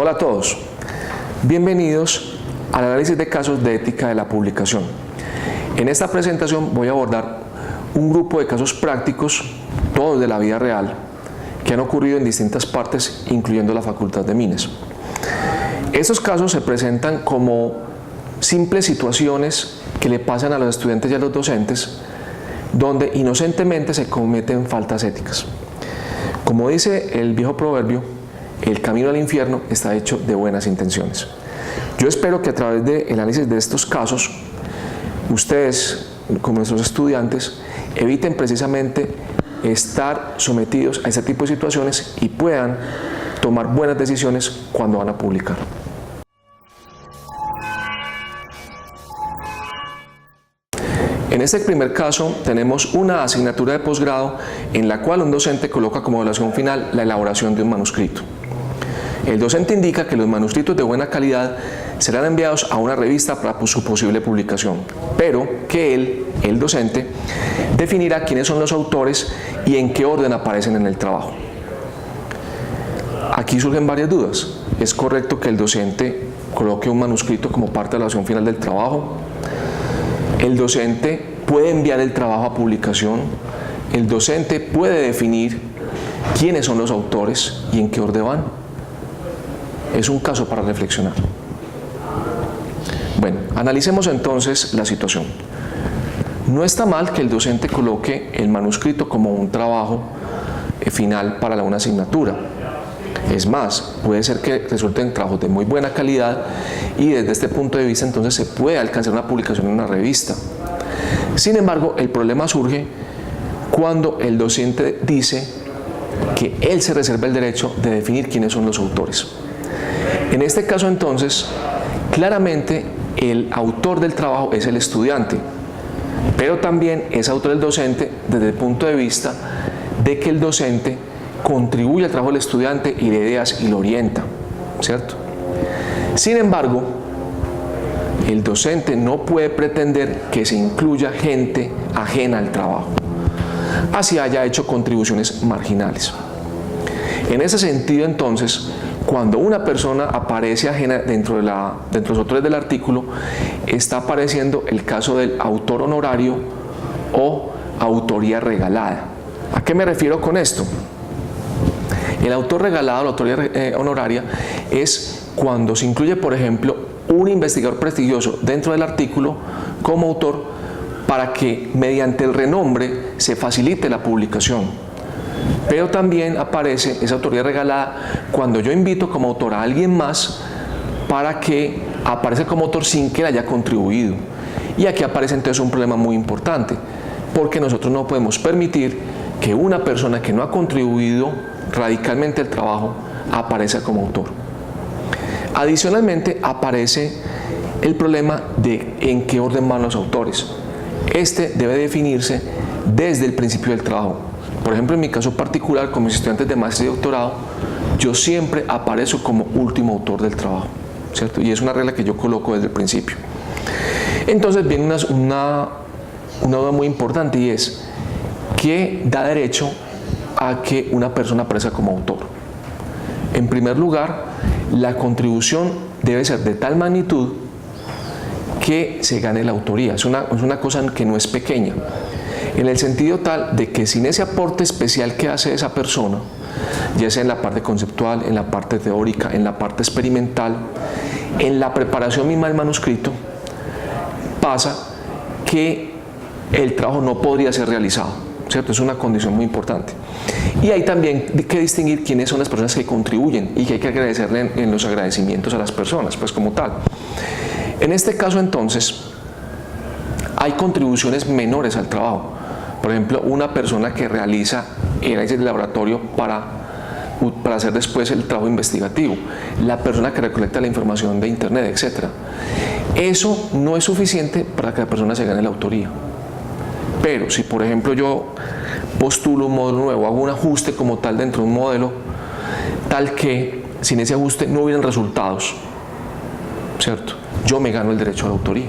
Hola a todos, bienvenidos al análisis de casos de ética de la publicación. En esta presentación voy a abordar un grupo de casos prácticos, todos de la vida real, que han ocurrido en distintas partes, incluyendo la Facultad de Minas. Estos casos se presentan como simples situaciones que le pasan a los estudiantes y a los docentes, donde inocentemente se cometen faltas éticas. Como dice el viejo proverbio, el camino al infierno está hecho de buenas intenciones. Yo espero que a través del análisis de estos casos, ustedes, como nuestros estudiantes, eviten precisamente estar sometidos a este tipo de situaciones y puedan tomar buenas decisiones cuando van a publicar. En este primer caso tenemos una asignatura de posgrado en la cual un docente coloca como evaluación final la elaboración de un manuscrito. El docente indica que los manuscritos de buena calidad serán enviados a una revista para su posible publicación, pero que el docente, definirá quiénes son los autores y en qué orden aparecen en el trabajo. Aquí surgen varias dudas. ¿Es correcto que el docente coloque un manuscrito como parte de la evaluación final del trabajo? ¿El docente puede enviar el trabajo a publicación? ¿El docente puede definir quiénes son los autores y en qué orden van? Es un caso para reflexionar. Bueno, analicemos entonces la situación. No está mal que el docente coloque el manuscrito como un trabajo final para una asignatura. Es más, puede ser que resulten trabajos de muy buena calidad y desde este punto de vista entonces se puede alcanzar una publicación en una revista. Sin embargo, el problema surge cuando el docente dice que él se reserva el derecho de definir quiénes son los autores. En este caso entonces, claramente el autor del trabajo es el estudiante, pero también es autor el docente desde el punto de vista de que el docente contribuye al trabajo del estudiante y le da ideas y lo orienta, ¿cierto? Sin embargo, el docente no puede pretender que se incluya gente ajena al trabajo, así haya hecho contribuciones marginales. En ese sentido, entonces, cuando una persona aparece ajena dentro de los autores del artículo, está apareciendo el caso del autor honorario o autoría regalada. ¿A qué me refiero con esto? El autor regalado, la autoría honoraria, es cuando se incluye, por ejemplo, un investigador prestigioso dentro del artículo como autor para que mediante el renombre se facilite la publicación. Pero también aparece esa autoría regalada cuando yo invito como autor a alguien más para que aparezca como autor sin que él haya contribuido. Y aquí aparece entonces un problema muy importante, porque nosotros no podemos permitir que una persona que no ha contribuido radicalmente al trabajo aparezca como autor. Adicionalmente aparece el problema de en qué orden van los autores. Este debe definirse desde el principio del trabajo. Por ejemplo, en mi caso particular, con mis estudiantes de maestría y doctorado, yo siempre aparezco como último autor del trabajo, ¿cierto? Y es una regla que yo coloco desde el principio. Entonces viene una duda muy importante, y es ¿qué da derecho a que una persona aparezca como autor? En primer lugar, la contribución debe ser de tal magnitud que se gane la autoría. Es una cosa que no es pequeña, en el sentido tal de que sin ese aporte especial que hace esa persona, ya sea en la parte conceptual, en la parte teórica, en la parte experimental, en la preparación misma del manuscrito, pasa que el trabajo no podría ser realizado, ¿cierto? Es una condición muy importante. Y hay también que distinguir quiénes son las personas que contribuyen y que hay que agradecerle en los agradecimientos a las personas, pues como tal. En este caso entonces, hay contribuciones menores al trabajo. Por ejemplo, una persona que realiza el análisis de laboratorio para hacer después el trabajo investigativo, la persona que recolecta la información de internet, etc. Eso no es suficiente para que la persona se gane la autoría. Pero si, por ejemplo, yo postulo un modelo nuevo, hago un ajuste como tal dentro de un modelo, tal que sin ese ajuste no hubieran resultados, ¿cierto? Yo me gano el derecho a la autoría.